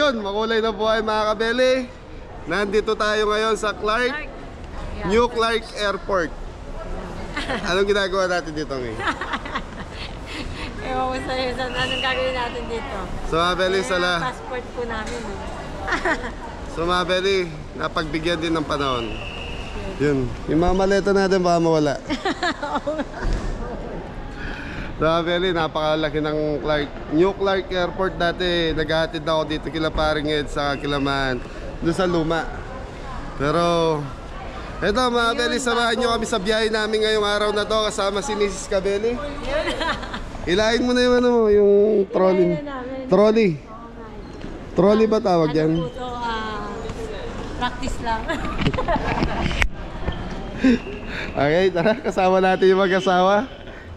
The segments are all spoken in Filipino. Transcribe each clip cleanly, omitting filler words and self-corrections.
yun, makulay na buhay mga kabeli. Nandito tayo ngayon sa Clark, New Clark Airport. Anong ginagawa natin dito ngayon? Ewan ko sa'yo, anong gagawin natin dito? So mga beli, passport po namin. So mga beli, napagbigyan din ng panahon. Yun, yung mga maleta natin baka mawala. So mga beli, napakalaki ng New Clark Airport. Dati naghahatid na ako dito kila Paring Ed sa Kilaman, doon sa luma. Pero eto mga beli, samahan nyo kami sa biyahe namin ngayong araw na to kasama si Mrs. Kabeli. Ilahin mo na yung ano mo, yung trolley. Trolley ba tawag yan? Practice lang. Okay, tara, kasama natin yung mag-asawa.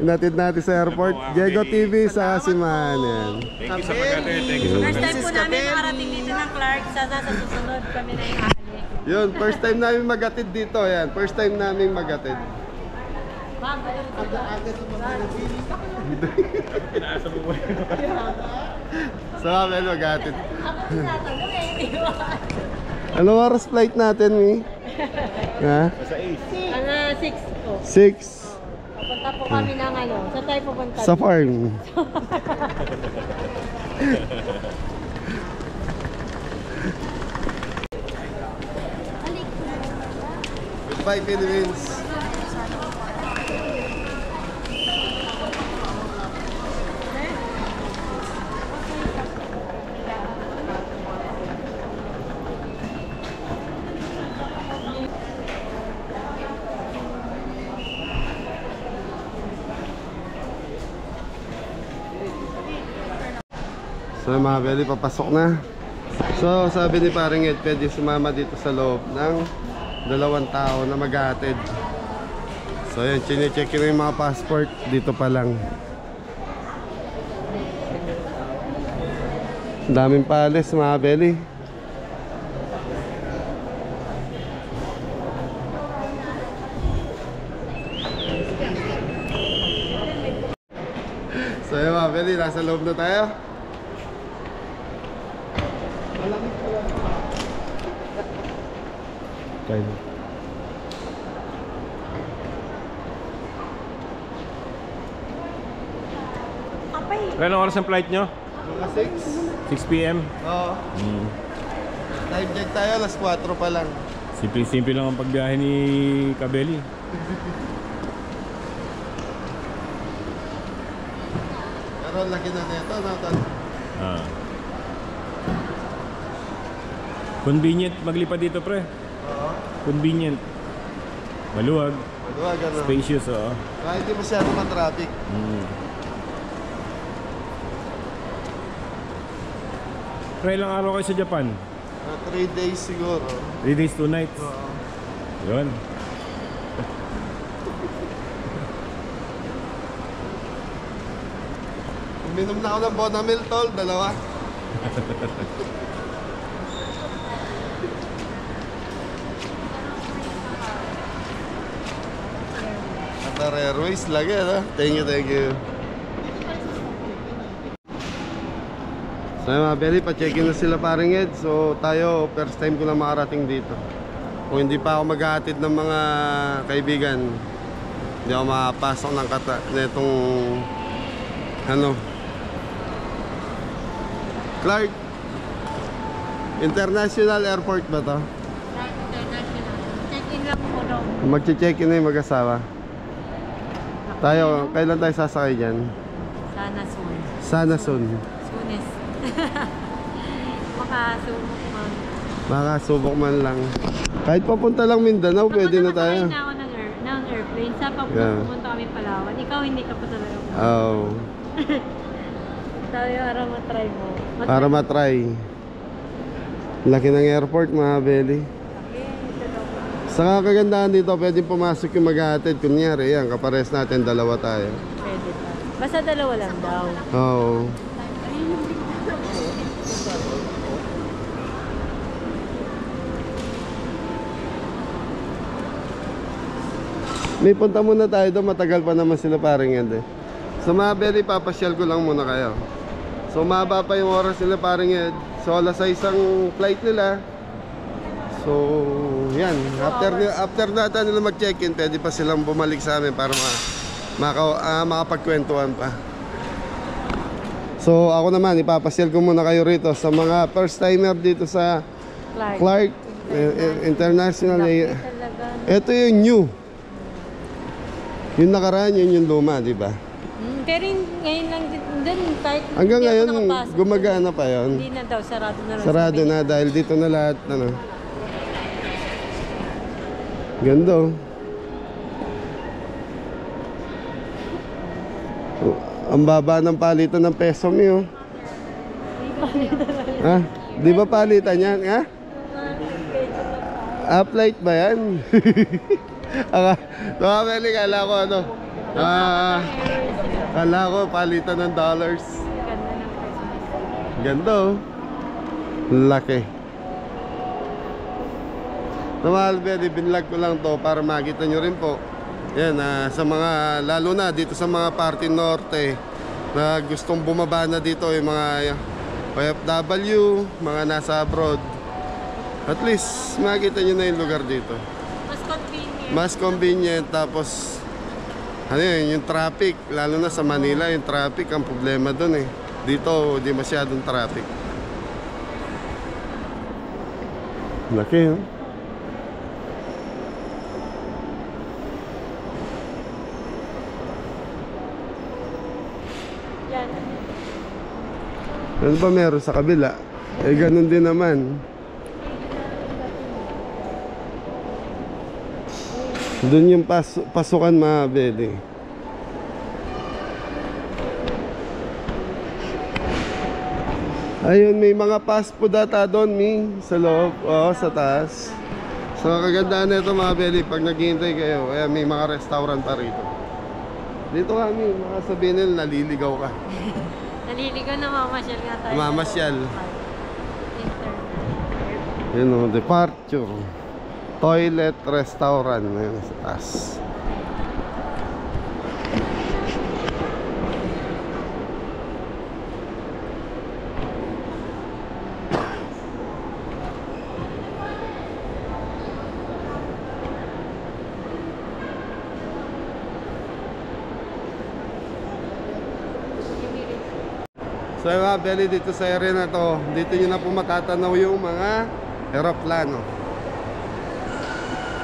Inatid natin sa airport. Diego TV sa Kasiman. Yan. Thank you sa pag-atid. Thank you First time po namin makarating dito ng Clark. Sana sa susunod kami na yung ahali. Yun, first time namin mag-atid dito. Yan, first time namin mag-atid. So kami mag-atid. Ano oras flight natin, Mi? Ha? Sa 8. 6 po. 6. Papunta po kami ng ano. Saan tayo pupunta? Sa farm. Goodbye, Philippines. So mga beli, papasok na. So sabi ni Paring Ed, pwede sumama dito sa loob ng 2 tao na maghahatid. So yun, chine-check na yung mga passport dito pa lang. Daming palace mga beli. So yun mga beli, nasa loob na tayo. Kailan oras ang flight nyo? Mga 6. 6 p.m. Oo. Time check tayo, alas 4 pa lang. Simple lang ang pagbiyahe ni Kabeli. Pero laki na nito, no? Convenient maglipad dito, pre. Oo. Convenient. Maluwag. Maluwag, ano? Spacious, oo. Kahit hindi masyado man-traffic. Pre, ilang araw kayo sa Japan? 3 days siguro. 3 days, 2 nights. Oo. Yun. Uminom na ako ng Bonamil, tol. 2. Qatar Airways lagi, no? Thank you, thank you. So mga beli, pa-check-in na sila Paring Ed. So tayo, first time ko lang makarating dito. Kung hindi pa ako maghahatid ng mga kaibigan, hindi ako makapasok ng netong ano, Clark International Airport ba to? Clark International. Check-in lang po daw. Magche-check-in na yung mag-asawa. Tayo, kailan tayo sasakay dyan? Sana soon. Sana soon. Soonest. Makasubok man. Makasubok man lang. Kahit papunta lang Mindanao, pwede na tayo. Nakasakay na ako ng airplane. Sa pumunta kami Palawan. Ikaw hindi ka pa talaga. Oo. Tayo para matry mo. Para matry. Laki ng airport mga beli. Sa kagandahan dito, pwede pumasok yung maghahatid. Kunyari, yan, kapares natin, 2 tayo. Pwede pa. Basta 2 lang daw. Oo. May punta muna tayo doon, matagal pa naman sila Paring Ed eh. So mga beli, papasyal ko lang muna kayo. So maba pa yung oras nila Paring Ed, So alas 6 ang flight nila. So yan, after nata nila mag-check-in, pwede pa silang bumalik sa amin para makapagkwentuhan pa. So ako naman, ipapasyal ko muna kayo rito sa mga first timer dito sa Clark International. Ito yung new. Yung nakaraan, yun yung luma, di ba? Pero ngayon lang din, kahit Hanggang hindi ako ngayon, nakapasok, gumagana pa yon. hindi na daw, sarado na lang. Sarado na dahil dito na lahat, ano. Ganda oh. Ang baba ng palitan ng peso mi oh. Ha? Di ba palitan yan? Ha? Uplight ba yan? Meli, kala ko ano? Kala ko palitan ng dollars. Ganda oh. Laki. Mahal, binlog ko lang to para makita nyo rin po. Yan, sa mga, lalo na dito sa mga parte norte na gustong bumaba na dito, yung mga OFW, mga nasa abroad. At least makita nyo na yung lugar dito. Mas convenient. Mas convenient, tapos ano yun, yung traffic, lalo na sa Manila, yung traffic ang problema dun eh. Dito, di masyadong traffic. Laki yun. Yan. Ano ba meron sa kabila? Eh ganun din naman. Doon yung pasukan mga bede. Ayun, may mga fast food ata doon, sa loob, sa taas. So kagandaan na ito mga bede, pag naghihintay kayo, ayan, may mga restaurant pa rito. Dito kami, makasabihin nila, naliligaw ka. Naliligaw na mamasyal nga tayo. Mamasyal. Internet. Yun o, departure. Toilet restaurant. Ayun, sa taas. So yung mga belly dito sa area na to, dito nyo na po matatanaw yung mga aeroplano.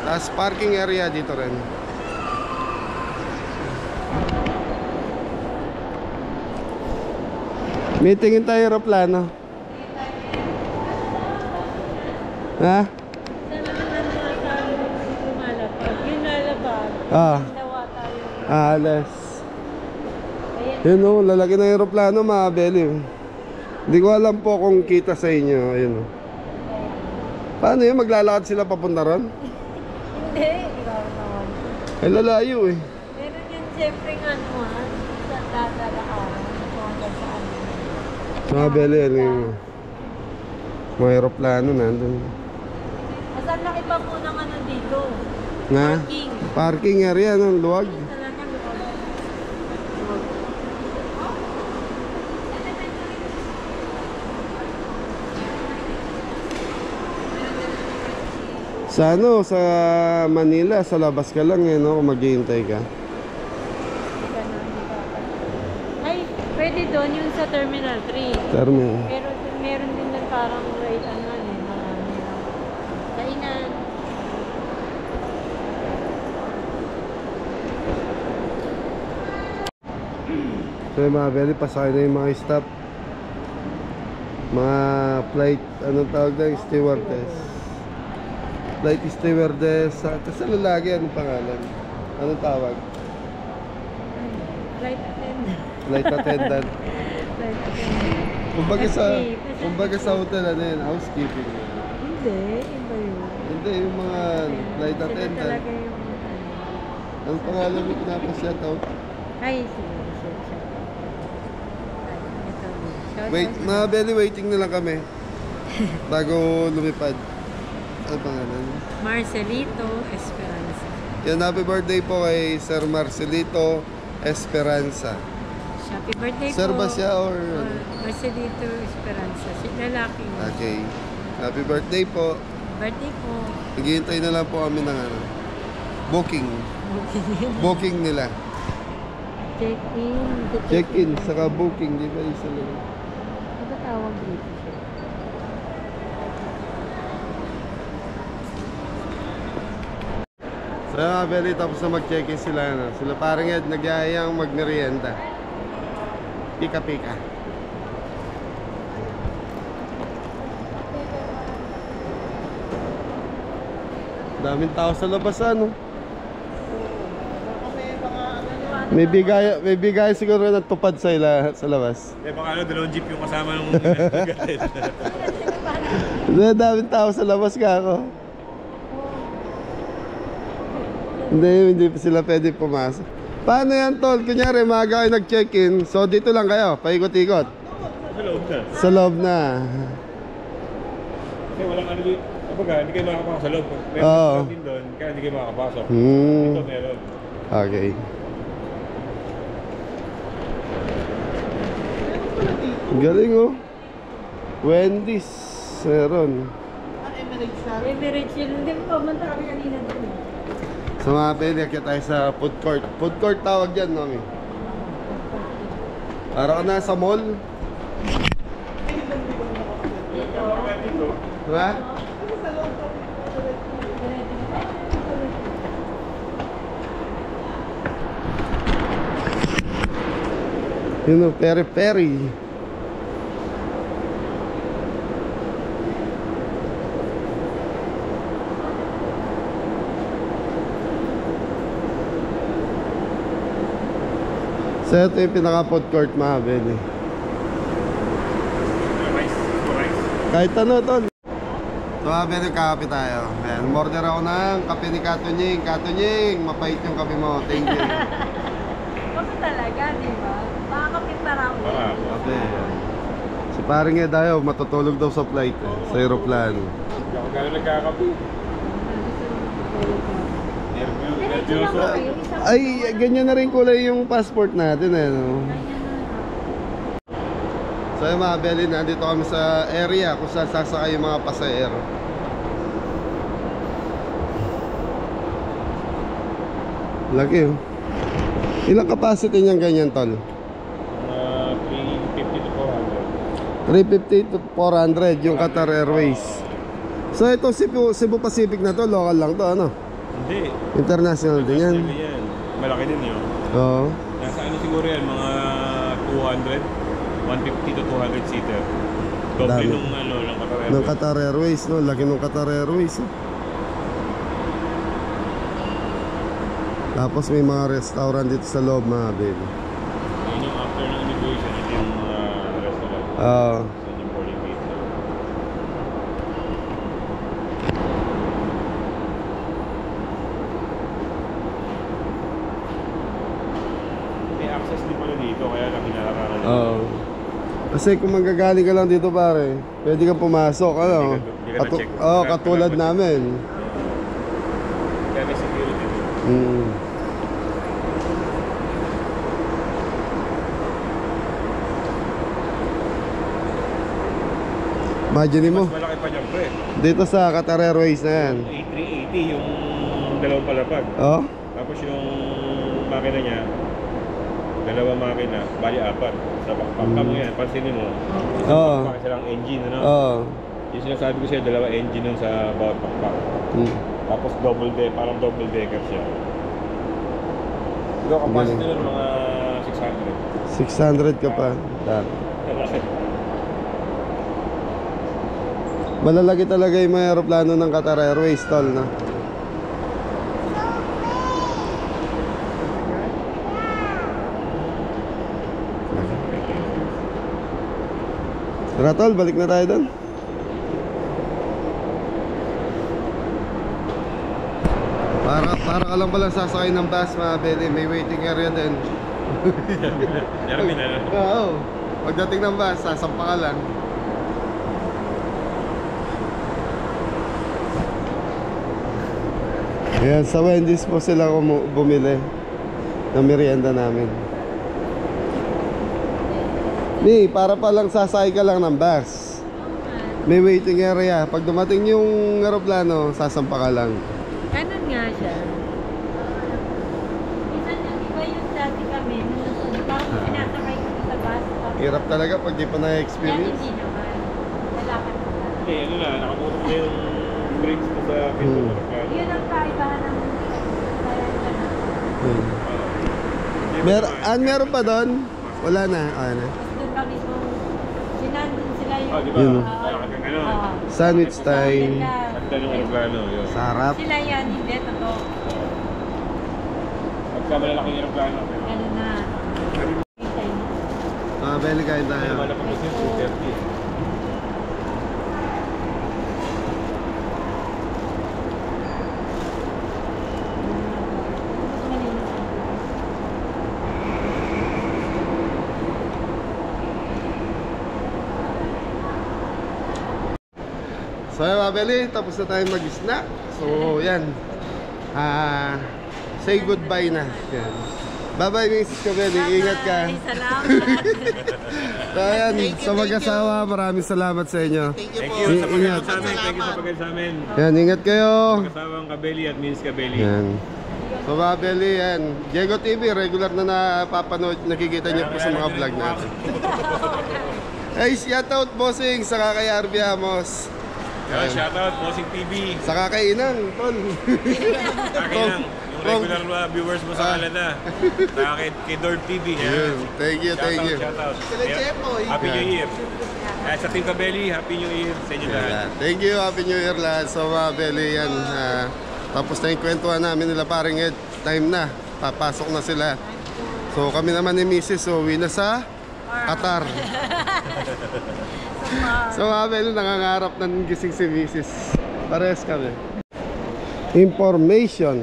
Tapos parking area dito rin. May tingin tayo aeroplano. Ha? Sana naman lumalapag. Yung lalabag. Ah, Nawa tayo. alas. Ayan. Yun o, lalaki ng aeroplano mga belly. Hindi ko alam po kung kita sa inyo. Ayun o. Paano yun? Maglalakad sila papunta ron? Hindi. Ikaw naman. Ay lalayo eh. Meron yun siyempre nga naman. Sa dadaan. Hanggang saan. Mga belly, ano yung mga aeroplano nandun. Mas ang laki pa po ng ano dito. Na? Parking. Parking area, no? Luwag. Talagang Sa ano, sa Manila, sa labas ka lang eh, no? Kung maghihintay ka. ay, pwede doon yung sa Terminal 3. Terminal. Pero meron din na parang right ano marami na. Kainan. So yung mga belly, pasakay na yung mga stop. Mga flight, anong tawag na? Stewardess. Flight stewardess. Tapos ano lagi, anong pangalan? Anong tawag? Flight attendant. Flight attendant. Flight attendant. Kumbaga sa hotel, ano yun? Housekeeping. Hindi, iba yun. Hindi, yung mga flight Sila attendant. talaga yung Anong pangalan mo pinapashout out? ay, sige. Ito. Wait, mga belly, waiting na lang kami. Bago lumipad. Ano pangalan? Marcelito Esperanza. Yan, happy birthday po kay Sir Marcelito Esperanza. Happy birthday Sir po. ba siya or... Marcelito Esperanza. Si lalaki. Okay. Happy birthday po. Birthday po. Naghihintay na lang po kami ng ano, booking. Booking nila. Check-in. Check-in, saka booking, di ba isa lang? Ano tawag dito? So mga Beli, tapos na mag-check-in sila. No? Sila parang Ed, nagyayang magmerienda. Pika-pika. Daming tao sa labas, ano? May bigay siguro ng tupad sa labas. Eh baka ano, dalawang jeep yung kasama ng Daming tao sa labas ka ako. Hindi pa sila pwede pumasok. Paano yan, tol? Kunyari, maaga kayo nag-check-in. So, dito lang kayo, paikot-ikot. Sa loob na. Sa loob na. Kasi walang ano dito. Kapag hindi kayo makakapasok sa loob. May Oo. restaurant din doon, kaya hindi kayo makakapasok. Hmm. Dito meron. Okay. Galing, oh. Wendy's. Meron. Emirates yun. Hindi po, manta kami kanina doon. So mga pwede, akit tayo sa food court. Food court tawag dyan, mami. Para ka na sa mall. Diba? Yun o, peri-peri. So ito yung pinaka-food court, mga Beli. Kahit ano, tol. So mga Beli, kakapit tayo. Ayan, umorder ako ng kape ni Katunying. Katunying, mapait yung kape mo. Thank you. Kape talaga, di ba? Makakapit na raw. Kape. Si paring Ed ayaw, matutulog daw sa flight, sa aeroplano. Kapag gano'n nagkakapi. Nervyoso. Ay, ganyan na rin kulay yung passport natin, eh, no? So yung mga Beli, nandito kami sa area kung saan sasakay yung mga pasahero. Laki, oh. Ilang capacity niyang ganyan, tol? 350 to 400. 350 to 400 yung Qatar Airways. So ito Cebu Pacific na to, local lang to, ano? Hindi. International din yan. Yan. Malaki din yun. Oo. Nasa ano siguro yan, mga 200, 150 to 200 seater. Doble Dami. nung ano, ng Qatar Ng Qatar Airways, no? Laki ng Qatar Airways, eh. Tapos may mga restaurant dito sa loob, mga Beli. Yun yung after ng immigration, ito yung restaurant. Oo. Yun yung boarding gate. May access din pala dito, kaya lang kinalakaran. Oo. Kasi kung manggagaling ka lang dito, pare, pwede kang pumasok, ano? Hindi ka na-check. Katulad namin. Kaya may security din. Mm. Imagine mo, Mas malaki pa niya, pre. dito sa Qatar Airways na yan. A380 yung dalawang palapag. Oh? Tapos yung makina niya, dalawang makina, bali apat. Sa backpack mo yan, pansinin mo. Oo. Bakit silang engine, ano? Oo. Yung sinasabi ko sa'yo, dalawa engine nun sa bawat backpack. Mm. Tapos parang double decker siya. Ikaw capacity nun mga 600. 600 ka pa. Dami. Malaki. Malalaki talaga yung mga aeroplano ng Qatar Airways, tol, na. Tara, tol, balik na tayo doon. Para ka lang palang sasakay ng bus, mga Beli. May waiting area din. Meron din, ano? Oo. Pagdating ng bus, sasampa ka lang. Ayan, sa Wendy's po sila bumili ng merienda namin. Ni, para palang sasakay ka lang ng bus. May waiting area. Pag dumating yung aeroplano, sasampa ka lang. Ganun nga siya. Minsan yung iba yung dati kami, parang sinasakay kami sa bus. Hirap talaga pag di pa Yan na-experience. hindi naman. Lalakad ka lang. Hindi, ano na, nakamutok na yung brakes ko sa pinto ng aeroplano. Yun ang kaibahan ng bayan ka na. Meron pa doon? Wala na. Tapos doon kami sinandun sila yung... Ah, di ba? Yun. Malaki kang ano. Sandwich time. Ganda ng aeroplano, yun. Sarap. Sila yan, hindi, totoo. Pagka malalaki yung aeroplano. Ganun na. Belly kain Ano tayo. naman na pag-isip, 230. So yun mga belly, tapos na tayo mag-snack. So yan. Say goodbye na. Yan. Bye-bye, Mrs. Kabeli. Ingat ka. Bye, salamat. So yan, sa mag-asawa, maraming salamat sa inyo. Thank you sa Ingat. pagkain sa amin. Thank you sa pagkain sa amin. Yan, ingat kayo. Kasawang Kabeli at Miss Kabeli. Yan. So mga belly, yan. Diego TV, regular na napapanood, nakikita niyo po sa mga vlog natin. Hey, shoutout bossing sa kay RB Amos. Shoutout, Bossing TV. Sa kay Inang, tol. Akin lang. Yung regular viewers mo sa Canada. Sa akin, kay Dorb TV. Yun. Thank you, thank you. Shoutout. Happy New Year. Sa Team Kabeli, Happy New Year sa inyo lahat. Yan. Thank you, Happy New Year lahat. So mga belly, yan. Tapos na yung kwentuhan namin nila paring Ed. Time na, papasok na sila. So kami naman ni Mrs. uwi na sa Qatar. So mga belly, nangangarap ng gising si Mrs. Pares kami. Information.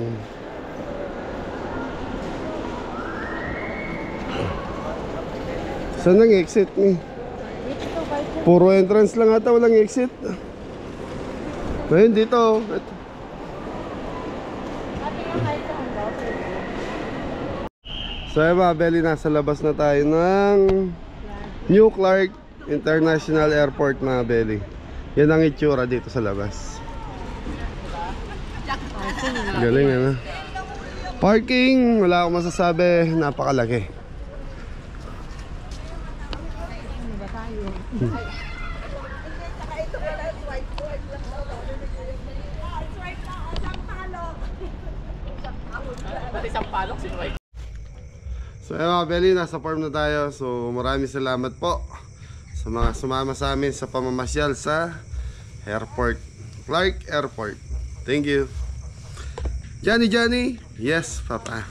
Saan ang exit ni? Puro entrance lang ata, walang exit. Ayun dito. So ayun mga belly, nasa labas na tayo ng New Clark International Airport mga belly. Yan ang itsura dito sa labas. Galing ano. Parking, wala akong masasabi, napakalaki. So ayun mga belly, nasa farm na tayo. So maraming salamat po sa mga sumama sa amin sa pamamasyal sa airport, Clark Airport. Thank you. Johnny, yes papa.